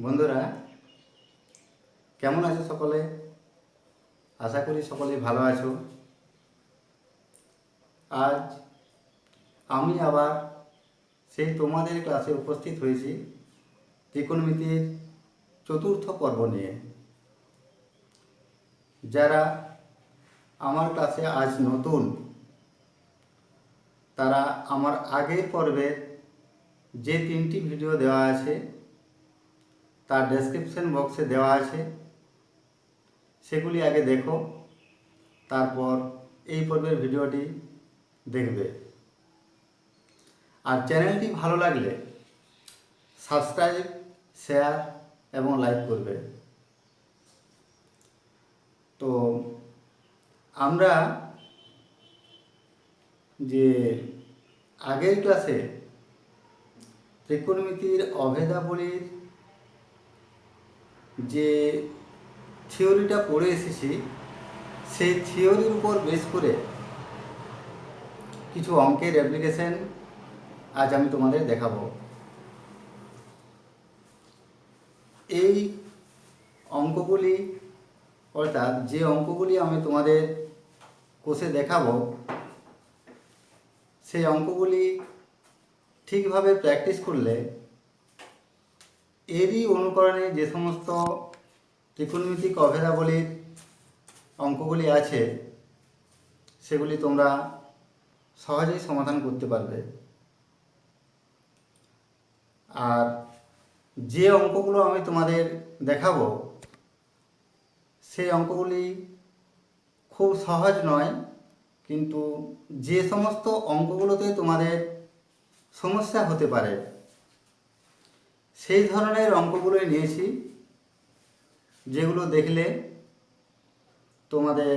বন্ধুরা, কেমন আছো সকলে? আশা করি সকলেই ভালো আছো। আজ আমি আবার সেই তোমাদের ক্লাসে উপস্থিত হয়েছি ত্রিকোণমিতির চতুর্থ পর্ব নিয়ে। যারা আমার ক্লাসে আজ নতুন, তারা আমার আগের পর্বের যে 3টি ভিডিও দেওয়া আছে তার ডেসক্রিপশন বক্সে দেওয়া আছে, সেগুলি আগে দেখো, তারপর এই পর্বের ভিডিওটি দেখবে। আর চ্যানেলটি ভালো লাগলে সাবস্ক্রাইব, শেয়ার এবং লাইক করবে। তো আমরা যে আগের ক্লাসে ত্রিকোণমিতির অভেদাবলীর যে থিওরিটা পড়ে এসেছি, সেই থিওরির উপর বেস করে কিছু অঙ্কের অ্যাপ্লিকেশন আজ আমি তোমাদের দেখাবো। এই অঙ্কগুলি, অর্থাৎ যে অঙ্কগুলি আমি তোমাদের কোর্সে দেখাবো, সেই অঙ্কগুলি ঠিকভাবে প্র্যাকটিস করলে এরই অনুকরণে যে সমস্ত ত্রিকোণমিতিক অভেদাবলীর অঙ্কগুলি আছে সেগুলি তোমরা সহজেই সমাধান করতে পারবে। আর যে অঙ্কগুলো আমি তোমাদের দেখাবো সেই অঙ্কগুলি খুব সহজ নয়, কিন্তু যে সমস্ত অঙ্কগুলোতে তোমাদের সমস্যা হতে পারে সেই ধরনের অঙ্কগুলোই নিয়েছি, যেগুলো দেখলে তোমাদের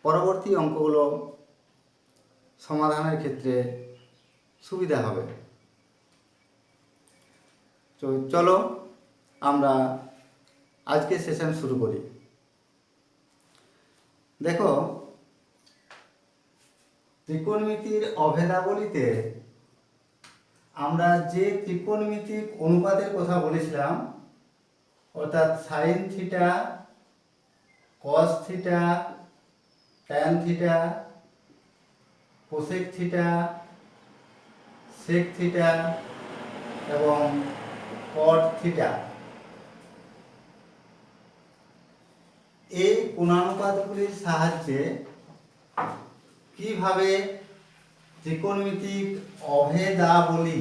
পরবর্তী অঙ্কগুলো সমাধানের ক্ষেত্রে সুবিধা হবে। তো চলো আমরা আজকে সেশন শুরু করি। দেখো, ত্রিকোণমিতির অভেদাবলীতে আমরা যে ত্রিকোণমিতিক অনুপাতের কথা বলেছিলাম, অর্থাৎ sine theta, cos theta, tan theta, cosec theta, sec theta এবং কট থিটা, এই কোণানুপাতগুলির সাহায্যে কিভাবে ত্রিকোণমিতিক অভেদাবলী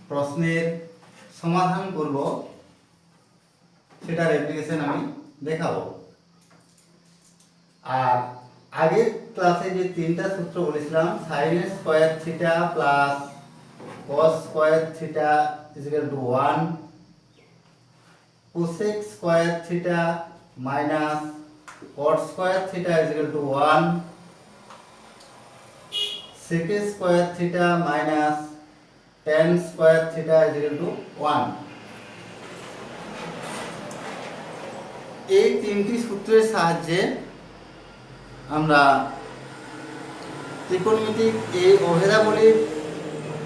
প্রশ্নের সমাধান করব, সেটার অ্যাপ্লিকেশন আমি দেখাবো। আর আগের ক্লাসে যে 3টা সূত্র বলেছিলাম, sine square theta plus cos square theta equal to 1, cosec square theta minus cot square theta equal to 1, sec square theta minus tan square theta equal to 1। এই 3টি সূত্রের সাহায্যে আমরা ত্রিকোণমিতিক এই অভেদাবলীর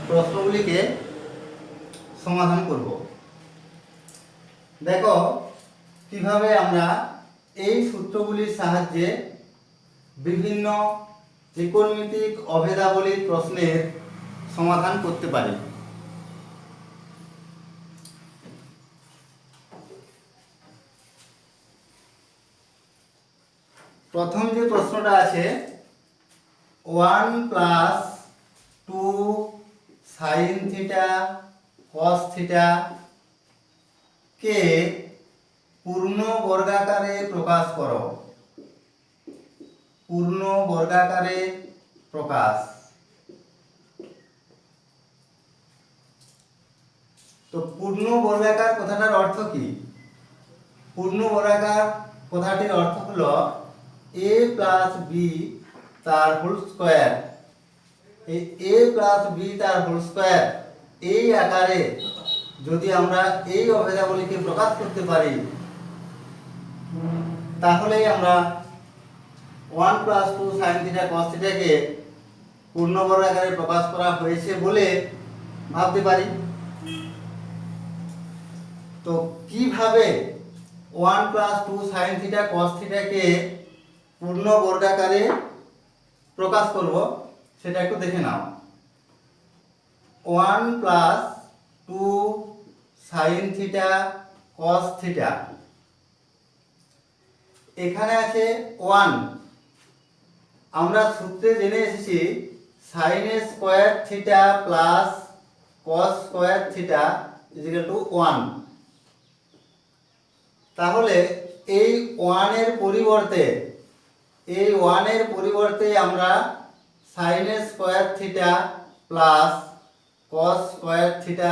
প্রশ্নগুলিকে সমাধান করব। দেখো কিভাবে আমরা এই সূত্রগুলির সাহায্যে বিভিন্ন ত্রিকোণমিতিক অভেদাবলীর প্রশ্নের সমাধান করতে পারি। প্রথম যে প্রশ্নটা আছে, 1 plus 2 sine theta cos theta কে পূর্ণ বর্গাকারে প্রকাশ করো। পূর্ণ বর্গাকারে প্রকাশ। তো পূর্ণ বর্গাকার কথাটার অর্থ কি? পূর্ণ বর্গাকার কথাটির অর্থ হলো a প্লাস বি তার হোল স্কয়ার। এই a প্লাস বি তার হোল স্কয়ার এই আকারে যদি আমরা এই অভেদাবলীকে প্রকাশ করতে পারি, তাহলেই আমরা 1 প্লাস 2 সাইন থিটা কস থিটাকে পূর্ণবর্গ আকারে প্রকাশ করা হয়েছে বলে ভাবতে পারি। তো কিভাবে 1 প্লাস 2 সাইন থিটা কস থিটাকে পূর্ণ বর্গাকারে প্রকাশ করব সেটা একটু দেখে নাও। 1 plus 2 sine theta cos theta, এখানে আছে 1। আমরা সূত্রে জেনে এসেছি sine square theta plus cos square theta equal to 1। তাহলে এই 1 এর পরিবর্তে আমরা sine square theta plus cos square theta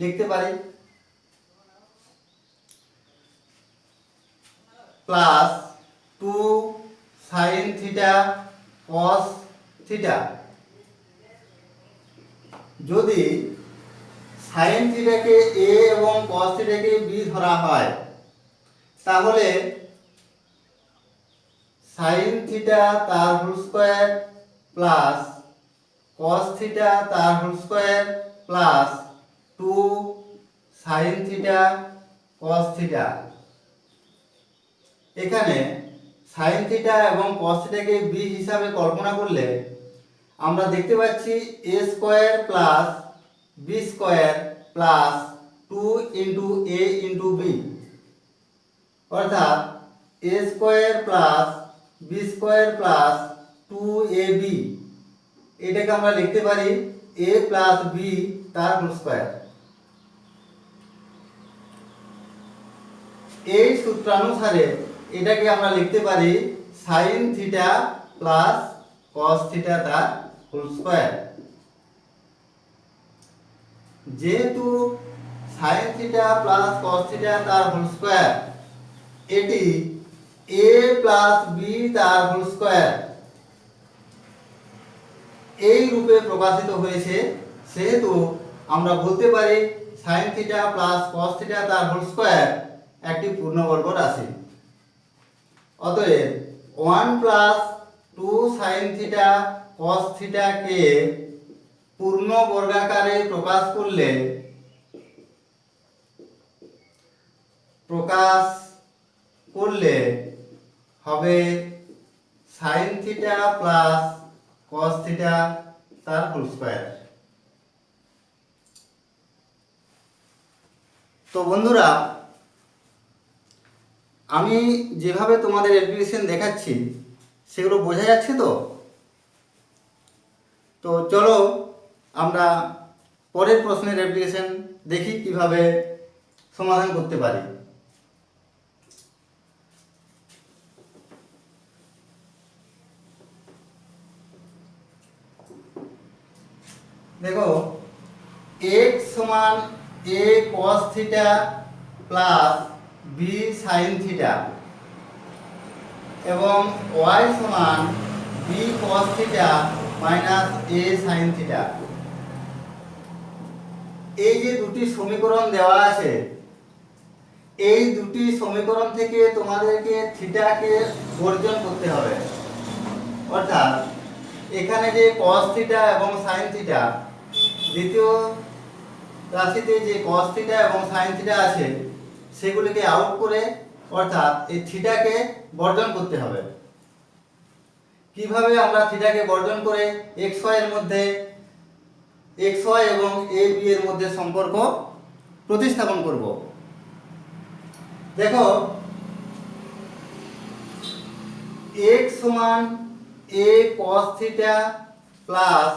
লিখতে পারি, plus 2 sine theta cos theta. যদি সাইন থিটাকে এ এবং কস থিটাকে বি ধরা হয় তাহলে সাইন থিটা তার whole square plus cos theta তার whole square plus 2 sine theta cos theta. এখানে সাইন থিটা এবং কস থিটাকে বি হিসাবে কল্পনা করলে আমরা দেখতে পাচ্ছি a square plus b square plus 2 into a into b, অর্থাৎ a square plus b square plus 2ab, এটাকে আমরা লিখতে পারি a প্লাস b তার হোল স্কয়ার। এই সূত্রানুসারে এটাকে আমরা লিখতে পারি sign theta plus cos theta তার হোল স্কয়ার। যেহেতু sign theta plus cos theta তার হোল স্কয়ার এটি a প্লাস b তার হোল স্কয়ার এই রূপে প্রকাশিত হয়েছে, সেহেতু আমরা বলতে পারি sign theta plus cos theta তার হোল স্কয়ার একটি পূর্ণবর্গ রাশি। অতএব 1 প্লাস 2 সাইন থিটা কস থিটাকে পূর্ণ বর্গাকারে প্রকাশ করলে হবে sign theta plus cos theta তার হোল স্কয়ার। তো বন্ধুরা, আমি যেভাবে তোমাদের অ্যাপ্লিকেশন দেখাচ্ছি সেগুলো বোঝা যাচ্ছে তো? তো চলো আমরা পরের প্রশ্নের অ্যাপ্লিকেশন দেখি কিভাবে সমাধান করতে পারি। দেখো, x সমান a cos theta plus b sin theta এবং y সমান b cos theta minus a sin theta. এই যে দুটি সমীকরণ দেওয়া আছে, এই দুটি সমীকরণ থেকে তোমাদেরকে থিটাকে বর্জন করতে হবে। অর্থাৎ এখানে যে cos থিটা এবং sin থিটা, দ্বিতীয় রাশিতে যে cos থিটা এবং sin থিটা আছে সেগুলিকে আউট করে, অর্থাৎ এই থিটাকে বর্জন করতে হবে। কিভাবে আমরা থিটাকে বর্জন করে xy এর মধ্যে xy এবং ab এর মধ্যে সম্পর্ক প্রতিস্থাপন করব? দেখো, x সমান a cos theta plus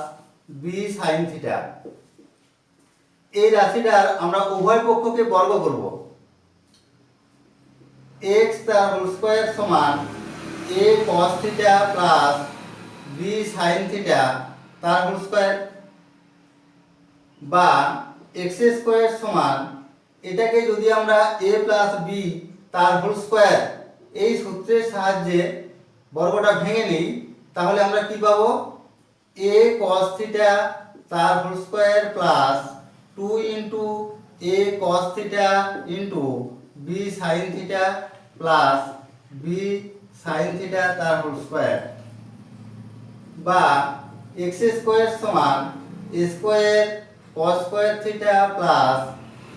b sin theta, এই রাশিটার আমরা উভয় পক্ষকে বর্গ করব। x তার হোল স্কয়ার সমান a cos theta plus b sin theta তার হোল স্কয়ার, বা x স্কয়ার সমান, এটাকে যদি আমরা a প্লাস b তার হোল স্কয়ার এই সূত্রের সাহায্যে বর্গটা ভেঙে নিই, তাহলে আমরা কি পাবো? a cos থিটা তার whole square plus 2 into a cos theta into b sin theta plus b sin theta তার হোল স্কয়ার, বা x স্কয়ার সমান a square cos square theta plus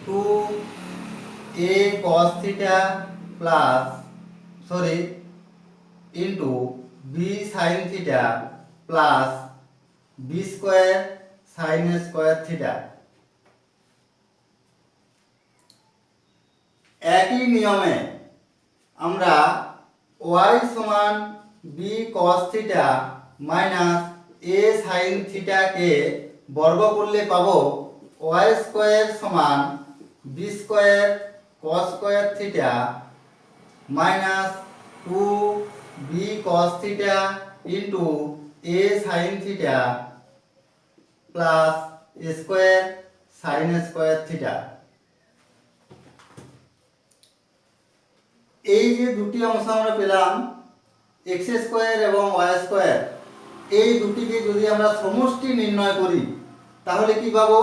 2a cos theta plus into b sin theta plus b square sin square theta। একই নিয়মে আমরা y সমান b cos theta minus a sin theta কে বর্গ করলে পাবো y square সমান b square cos square theta minus 2b cos theta into a sin theta plus a square sin square theta। এই যে দুটি অংশ আমরা পেলাম x স্কয়ার এবং y স্কয়ার, এই দুটিকে যদি আমরা সমষ্টি নির্ণয় করি তাহলে কি পাবো?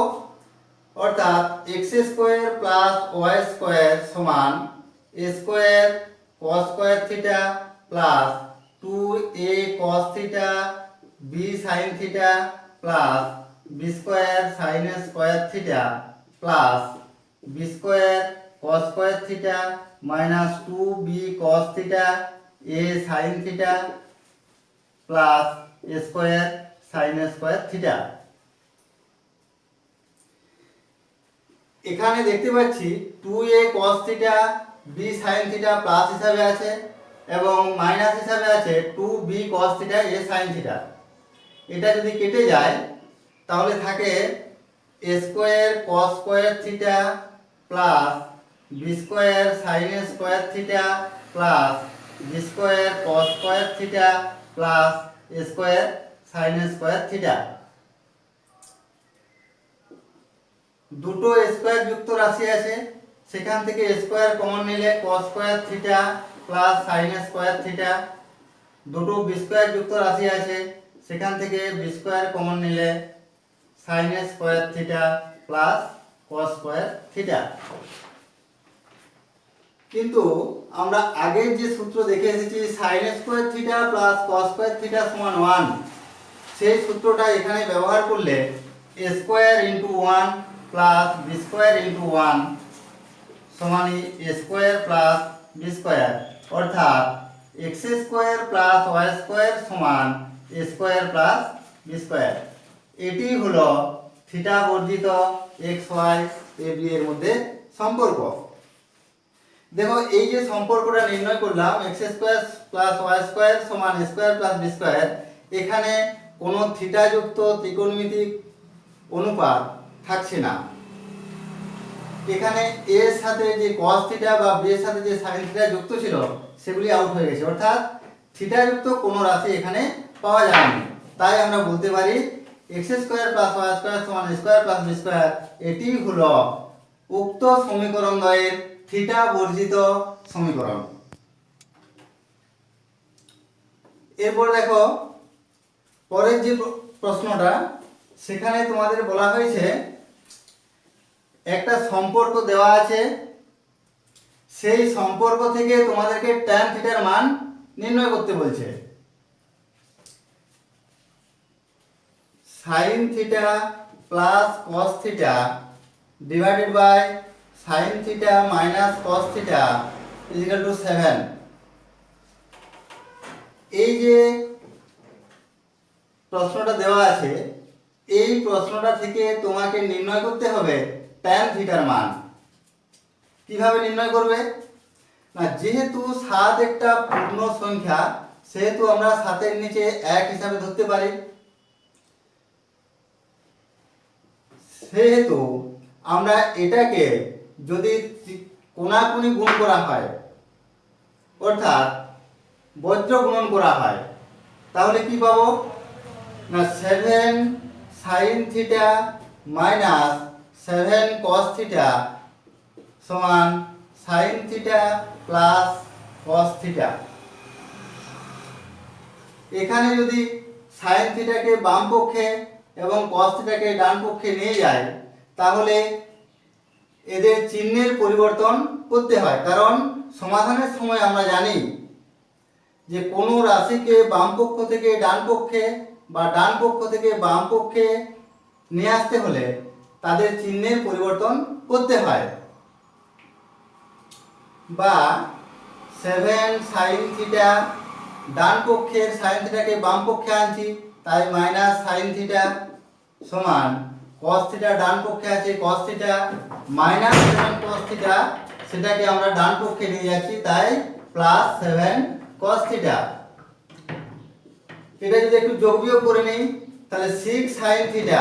অর্থাৎ x square plus y square সমান a square cos square theta plus 2a cos theta b sin theta plus b square sin square theta plus b square cos square theta minus 2b cos theta a sin theta plus a square sin square theta. এখানে দেখতে পাচ্ছি 2a cos theta b sin theta plus হিসাবে আছে এবং minus হিসাবে আছে 2b cos theta a sin theta. এটা যদি কেটে যায় তাহলে থাকে a square cos square theta plus b square sin square theta plus b square cos square theta plus a square sin square theta. দুটো স্কয়ার যুক্ত রাশি আছে, সেখান থেকে স্কয়ার কমন নিলে cos square theta plus sin square theta. দুটো b square যুক্ত রাশি আছে, সেখান থেকে b স্কয়ার কমন নিলে sin square theta plus cos square theta. কিন্তু আমরা আগের যে সূত্র দেখে এসেছি sin square theta plus cos square theta সমান 1, সেই সূত্রটা এখানে ব্যবহার করলে a square into 1 plus b square into 1 সমান a square plus b square, অর্থাৎ x square plus y square সমান a square plus b square. এটি হলো theta বর্জিত x y a b এর মধ্যে সম্পর্ক। দেখো এই যে সম্পর্কটা নির্ণয় করলাম x square plus y square সমান a square plus b square, এখানে কোনো থিটা যুক্ত ত্রিকোণমিতিক অনুপাত থাকছে না। এখানে a এর সাথে যে cos থিটা বা b এর সাথে যে sin থিটা যুক্ত ছিল সেগুলি আউট হয়ে গেছে, অর্থাৎ থিটা যুক্ত কোনো রাশি এখানে পাওয়া যায়নি। তাই আমরা বলতে পারি x square plus y square সমান a square plus b square, এটি হলো উক্ত সমীকরণ দ্বয়ের থিটা বর্জিত সমীকরণ। এরপর দেখো পরের যে প্রশ্নটা, সেখানে তোমাদের বলা হয়েছে একটা সম্পর্ক দেওয়া আছে, সেই সম্পর্ক থেকে তোমাদেরকে tan থিটার মান নির্ণয় করতে বলছে। sin theta plus cos theta divided by sin theta minus cos theta equal to 7। এই যে প্রশ্নটা দেওয়া আছে, এই প্রশ্নটা থেকে তোমাকে নির্ণয় করতে হবে tan থিটার মান। কিভাবে নির্ণয় করবে না, যেহেতু 7 একটা পূর্ণ সংখ্যা, সেহেতু আমরা 7 এর নিচে 1 হিসাবে ধরতে পারি। সেহেতু আমরা এটাকে যদি কোণাকুণি গুণ করা হয়, অর্থাৎ বজ্র গুণন করা হয়, তাহলে কি পাবো না 7 sin theta minus 7 cos theta সমান sin theta plus cos theta. এখানে যদি sin থিটাকে বাম পক্ষে এবং cos থিটাকে ডান পক্ষে নিয়ে যায়, তাহলে এদের চিহ্নের পরিবর্তন করতে হয়, কারণ সমাধানের সময় আমরা জানি যে কোনো রাশিকে বাম পক্ষ থেকে ডান পক্ষে বা ডান পক্ষ থেকে বাম পক্ষে নিয়ে আসতে হলে তাদের চিহ্নের পরিবর্তন করতে হয়। বা 7 সাইন থিটা, ডান পক্ষের সাইন থিটাকে বাম পক্ষে আনছি, তাই মাইনাস সাইন থিটা সমান কস থিটা, ডান পক্ষে আছে cos theta minus 7 cos theta, সেটাকে আমরা ডান পক্ষে নিয়ে যাচ্ছি, তাই প্লাস 7 কস থিটা। এটা যদি একটু যোগ বিয়োগ করে নিই, তাহলে 6 সাইন থিটা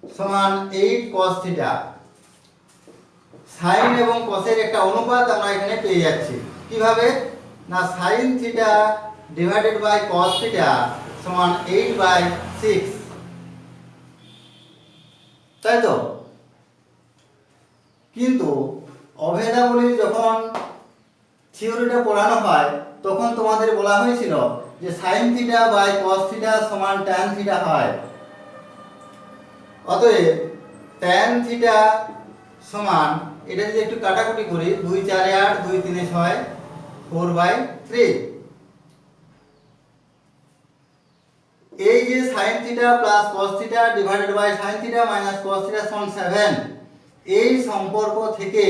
সমান 8 কস থিটা। সাইন এবং কসের একটা অনুপাত আমরা এখানে পেয়ে যাচ্ছি। কিভাবে? না, sine theta divided by cos theta সমান 8/6, তাই তো? কিন্তু অভেদাবলী যখন থিওরিটা পড়ানো হয় তখন তোমাদের বলা হয়েছিল যে sine theta by cos theta সমান ট্যান থিটা হয়। অতএব ট্যান থিটা সমান, এটা যদি একটু কাটাকুটি করি, 2 4 8 2 3 6 4/3। এই যে sine theta plus cos theta divided by sine theta minus cos theta সমান 7, এই সম্পর্ক থেকে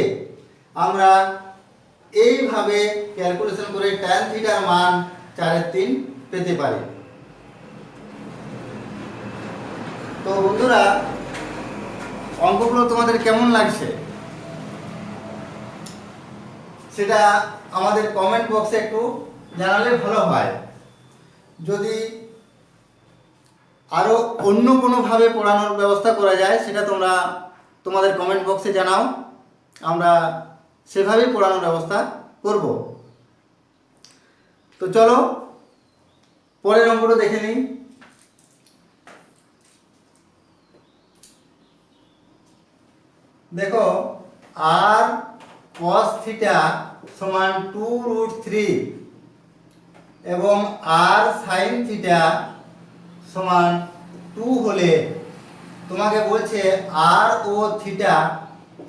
আমরা এইভাবে ক্যালকুলেশন করে ট্যান থিটার মান 4/3 পেতে পারি। তো বন্ধুরা, অঙ্কগুলো তোমাদের কেমন লাগছে সেটা আমাদের কমেন্ট বক্সে একটু জানালে ভালো হয়। যদি আরো অন্য কোনোভাবে পড়ানোর ব্যবস্থা করা যায় সেটা তোমরা তোমাদের কমেন্ট বক্সে জানাও, আমরা সেভাবেই পড়ানোর ব্যবস্থা করব। তো চলো পরের অঙ্কটা দেখে নিই। দেখো, আর cos থিটা সমান 2√3 এবং আর সাইন থিটা সমান 2 হলে তোমাকে বলছে আর ও থিটা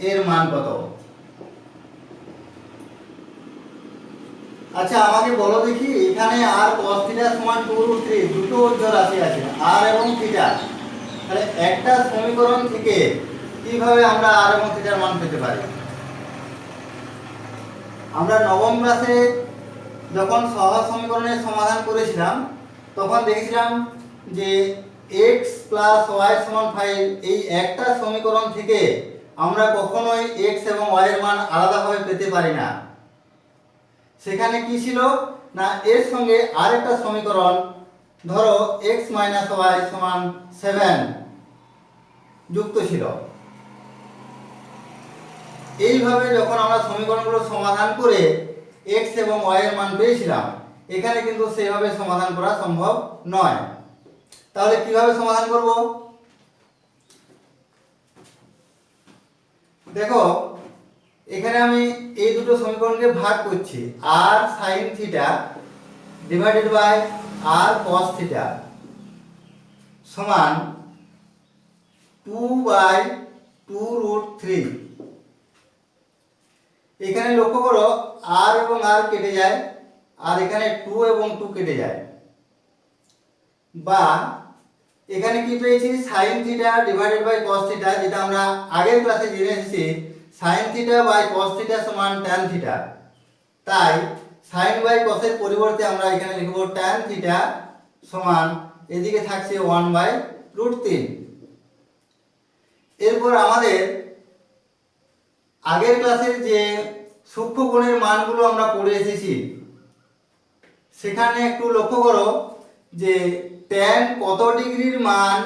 এর মান কত। আচ্ছা, আমাকে বলো দেখি, এখানে আর cos থিটা সমান 2√3, দুটো অজ্ঞ রাশি আছে আর এবং থিটা, তাহলে একটা সমীকরণ থেকে কিভাবে আমরা আর এবং থিটার মান পেতে পারি? আমরা নবম ক্লাসে যখন সহজ সমীকরণের সমাধান করেছিলাম তখন দেখেছিলাম যে x + y = 5, এই একটা সমীকরণ থেকে আমরা কখনোই x এবং y এর মান আলাদাভাবে পেতে পারি না। সেখানে কি ছিল না, এর সঙ্গে আরেকটা সমীকরণ, ধরো x - y = 7 যুক্ত ছিল। এইভাবে যখন আমরা সমীকরণগুলো সমাধান করে x এবং y এর মান পেয়েছিলাম, এখানে কিন্তু সেইভাবে সমাধান করা সম্ভব নয়। তাহলে কিভাবে সমাধান করব? দেখো, এখানে আমি এই দুটো সমীকরণকে ভাগ করছি, R sine theta divided by R cos theta সমান 2/2√3। এখানে লক্ষ্য করো, আর এবং আর কেটে যায়, আর এখানে 2 এবং 2 কেটে যায়। বা এখানে কি পেয়েছি, sine theta divided by cos theta, যেটা আমরা আগের ক্লাসে জেনে এসেছি sine theta by cos theta সমান ট্যান থিটা। তাই সাইন বাই কসের পরিবর্তে আমরা এখানে লিখব ট্যান থিটা সমান, এদিকে থাকছে 1/√3। এরপর আমাদের আগের ক্লাসের যে সূক্ষ্ম কোণের মানগুলো আমরা পড়ে এসেছি, সেখানে একটু লক্ষ্য করো যে ট্যান কত ডিগ্রির মান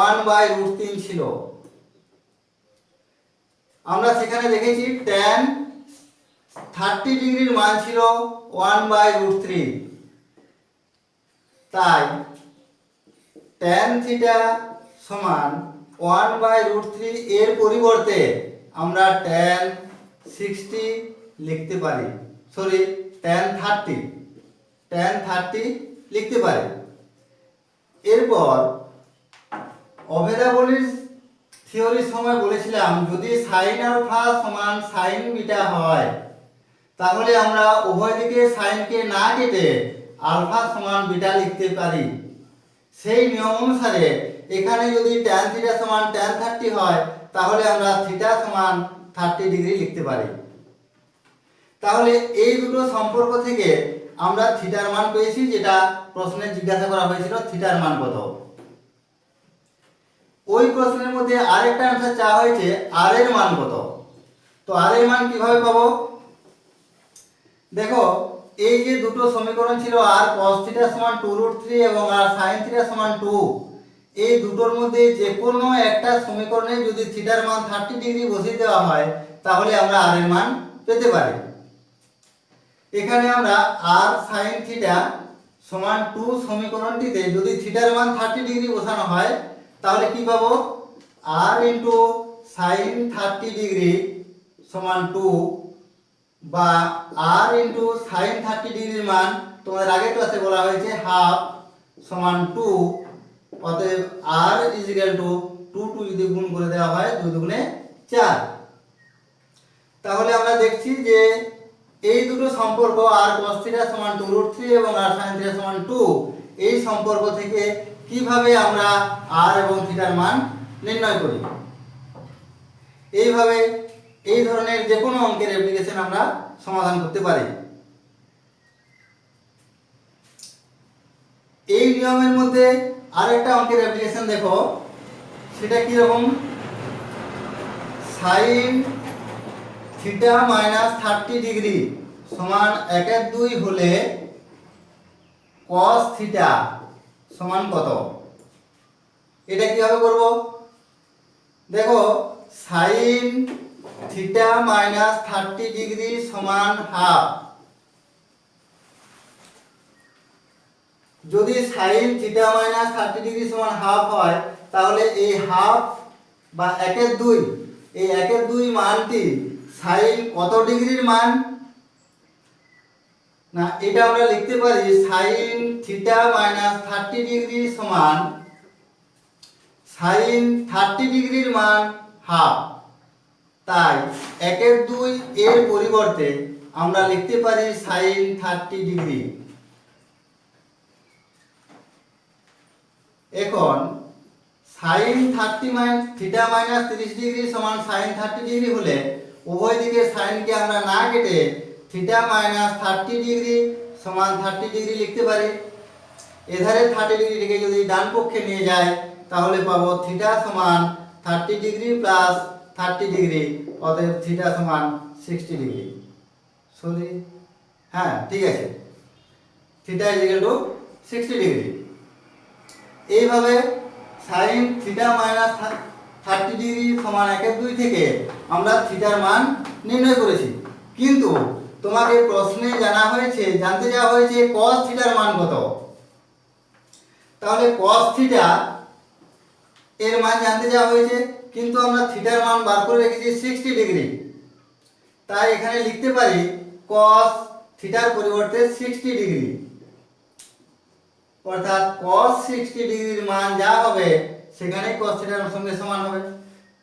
1/√3 ছিল। আমরা সেখানে দেখেছি ট্যান 30 ডিগ্রির মান ছিল 1/√3। তাই ট্যান থিটা সমান 1/√3 এর পরিবর্তে আমরা ট্যান 60 লিখতে পারি, সরি ট্যান 30 লিখতে পারি। এরপর অভেদাবলীর থিওরির সময় বলেছিলাম, যদি সাইন আলফা সমান সাইন বিটা হয় তাহলে আমরা উভয় দিকে সাইনকে না কেটে আলফা সমান বিটা লিখতে পারি। সেই নিয়ম অনুসারে এখানে যদি ট্যান থিটা সমান ট্যান 30 হয় তাহলে আমরা থিটা সমান 30 ডিগ্রি লিখতে পারি। তাহলে এই দুটো সম্পর্ক থেকে আমরা থিটার মান পেয়েছি, যেটা প্রশ্নে জিজ্ঞাসা করা হয়েছিল থিটার মান কত। ওই প্রশ্নের মধ্যে আরেকটা অ্যান্সার চাওয়া হয়েছে আর এর মান কত। তো আর এর মান কিভাবে পাবো? দেখো, এই যে দুটো সমীকরণ ছিল আর cos থিটা সমান 2√3 এবং আর sin থিটা সমান 2, এই দুটোর মধ্যে যে কোনো একটা সমীকরণে যদি থিটার মান 30 ডিগ্রি বসিয়ে দেওয়া হয় তাহলে আমরা আর এর মান পেতে পারি। এখানে আমরা আর sin থিটা সমান 2 সমীকরণটিতে যদি থিটার মান 30 ডিগ্রি বসানো হয় তাহলে কি পাবো? r ইনটু sin 30 ডিগ্রি সমান 2 বা r ইনটু sin 30 ডিগ্রির মান তোমাদের আগের ক্লাসে বলা হয়েছে হাফ সমান 2। অতএব r ইজ ইকুয়াল টু 2 যদি গুণ করে দেওয়া হয় 2 দুগুণে 4। তাহলে আমরা দেখছি যে এই দুটো সম্পর্ক আর cos থিটা সমান 2√3 এবং আর sin থিটা সমান 2, এই সম্পর্ক থেকে কিভাবে আমরা আর এবং থিটার মান নির্ণয় করি। এইভাবে এই ধরনের যে কোনো অঙ্কের অ্যাপ্লিকেশন আমরা সমাধান করতে পারি। এই নিয়মের মধ্যে আরেকটা অঙ্কের অ্যাপ্লিকেশন দেখো, সেটা কি রকম? sin থিটা মাইনাস 30 ডিগ্রি সমান 1/2 হলে cos থিটা সমান কত? এটা কিভাবে করব? দেখো, sin থিটা মাইনাস 30 ডিগ্রি সমান হাফ। যদি sin থিটা মাইনাস 30 ডিগ্রি সমান হাফ হয় তাহলে এই হাফ বা 1/2, এই 1/2 মানটি sin কত ডিগ্রির মান? না, এটা আমরা লিখতে পারি sin থিটা মাইনাস 30 ডিগ্রি সমান sin 30 ডিগ্রির মান হাফ। তাই 1/2 এর পরিবর্তে আমরা লিখতে পারি sin 30 ডিগ্রি। এখন sin 30 থিটা মাইনাস 30 ডিগ্রি সমান sin 30 ডিগ্রি হলে উভয় দিকে sin কে আমরা না কেটে থিটা মাইনাস 30 ডিগ্রি সমান 30 ডিগ্রি লিখতে পারি। এধারে 30 ডিগ্রিকে যদি ডান পক্ষে নিয়ে যায় তাহলে পাবো থিটা সমান 30 ডিগ্রি প্লাস 30 ডিগ্রি, অতএব থিটা সমান 60 ডিগ্রি। সরি, হ্যাঁ ঠিক আছে, theta is equal to 60 degree. এইভাবে sin থিটা মাইনাস 30 ডিগ্রি সমান 1/2 থেকে আমরা থিটার মান নির্ণয় করেছি। কিন্তু তোমাকে প্রশ্নে জানতে চাওয়া হয়েছে cos থিটার মান কত। তাহলে cos থিটা এর মান জানতে চাওয়া হয়েছে, কিন্তু আমরা থিটার মান বার করে রেখেছি 60 ডিগ্রি। তাই এখানে লিখতে পারি cos থিটার পরিবর্তে 60 ডিগ্রি, অর্থাৎ cos 60 ডিগ্রির মান যা হবে সেখানে cos থিটার সঙ্গে সমান হবে,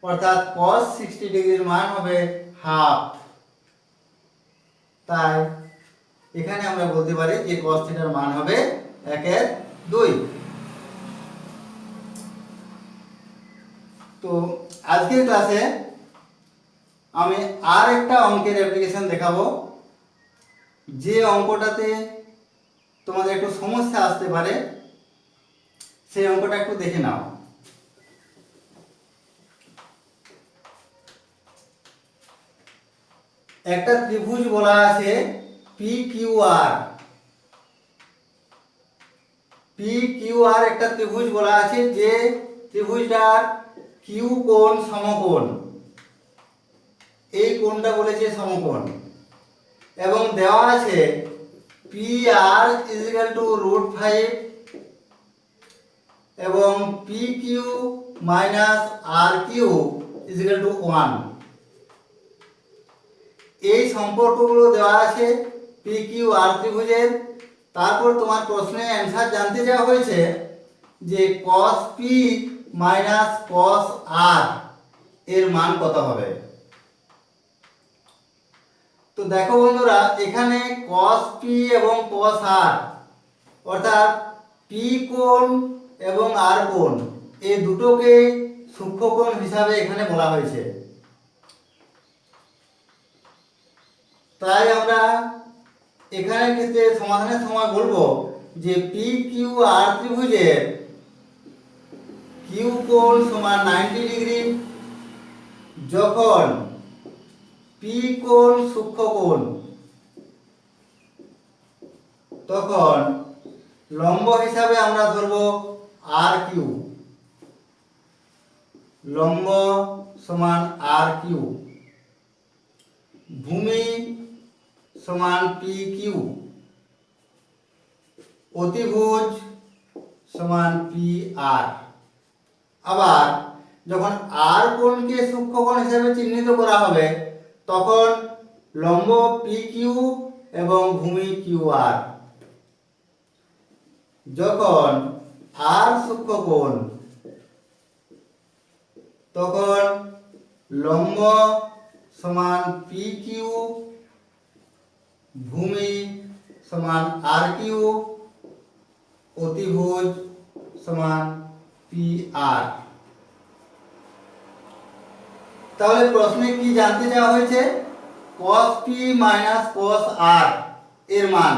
অর্থাৎ cos 60 ডিগ্রির মান হবে হাফ। তাই এখানে আমরা বলতে পারি যে cos থিটার মান হবে 1/2। তো আজকের ক্লাসে আমি আর একটা অঙ্কের অ্যাপ্লিকেশন দেখাবো, যে অঙ্কটাতে তোমাদের একটু সমস্যা আসতে পারে, সেই অঙ্কটা একটু দেখে নাও। একটা ত্রিভুজ বলা আছে PQR। PQR একটা ত্রিভুজ বলা আছে, যে ত্রিভুজটার কিউ কোণ সমকোণ, এই কোণটা বলেছে সমকোণ, এবং দেওয়া আছে PR ইজ ইকুয়াল টু √5 এবং PQ minus RQ is equal to 1। এই সম্পর্কগুলো দেওয়া আছে PQR ত্রিভুজের। তারপর তোমার প্রশ্নে অ্যান্সার জানতে চাওয়া হয়েছে যে cos P minus cos R এর মান কত হবে। তো দেখো বন্ধুরা, এখানে cos P এবং cos R অর্থাৎ P কোণ এবং R কোণ এই দুটোকে সূক্ষ্মকোণ হিসাবে এখানে বলা হয়েছে। তাই আমরা এখানে ক্ষেত্রে সমাধানের সময় বলবো যে পি কিউ আর ত্রিভুজের কিউ কোণ সমান 90 ডিগ্রি যখন পি কোণ সূক্ষ্মকোণ, তখন লম্ব হিসাবে আমরা ধরব আর কিউ, লম্ব সমান আর কিউ, ভূমি সমান পি কিউ, অতিভুজ সমান পি আর। আবার যখন আর কোণকে সূক্ষ্মকোণ হিসেবে চিহ্নিত করা হবে তখন লম্ব পি কিউ এবং ভূমি কিউ আর। যখন আর সূক্ষ্মকোণ তখন লম্ব সমান পি কিউ, ভূমি সমান আর কিউ, অতিভুজ সমান পি আর। তাহলে প্রশ্নে কি জানতে চাওয়া হয়েছে? cos p minus cos r এর মান।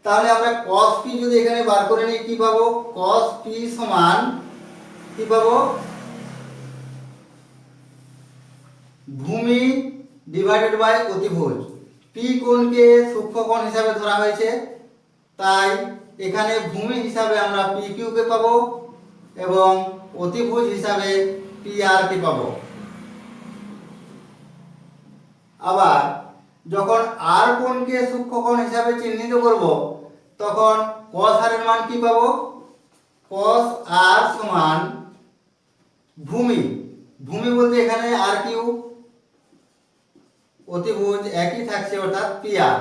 তাহলে আমরা cos p যদি এখানে বার করে নিই কি পাবো? cos p সমান কি পাবো? ভূমি ডিভাইডেড বাই অতিভুজ। p কোণকে সূক্ষ্মকোণ হিসাবে ধরা হয়েছে, তাই এখানে ভূমি হিসাবে আমরা pq কে পাবো এবং অতিভুজ হিসাবে pr কে পাবো। আবার যখন আর কোণকে সূক্ষ্মকোণ হিসাবে চিহ্নিত করব তখন cos r এর মান কি পাবো? cos r সমান ভূমি, ভূমি বলতে এখানে আর কিউ, অতিভুজ একই থাকছে অর্থাৎ পি আর।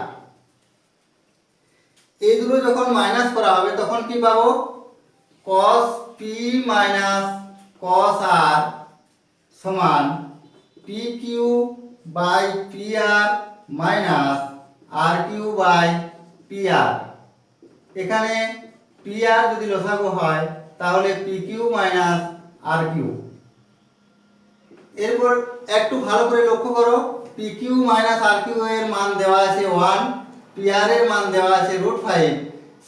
এই দুটো যখন মাইনাস করা হবে তখন কি পাবো? cos p minus cos r সমান P Q by P R minus R Q by P R. এখানে পি আর যদি লসাগু হয় তাহলে P Q minus R Q. এরপর একটু ভালো করে লক্ষ্য করো, P Q minus R Q এর মান দেওয়া আছে 1, পি আর এর মান দেওয়া আছে √5।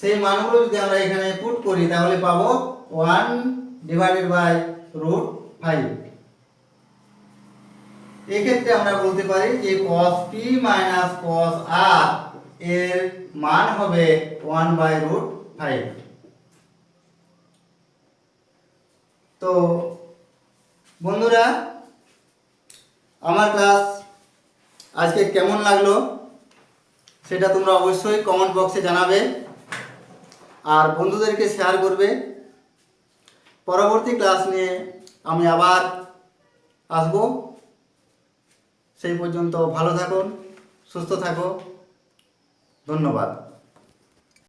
সেই মানগুলো যদি আমরা এখানে পুট করি তাহলে পাবো 1 ডিভাইডেড বাই √5। এক্ষেত্রে আমরা বলতে পারি যে cos p minus cos r এর মান হবে 1/√5। তো বন্ধুরা, আমার ক্লাস আজকে কেমন লাগলো সেটা তোমরা অবশ্যই কমেন্ট বক্সে জানাবে আর বন্ধুদেরকে শেয়ার করবে। পরবর্তী ক্লাস নিয়ে আমি আবার আসবো। সেই পর্যন্ত ভালো থাকুন, সুস্থ থাকো। ধন্যবাদ।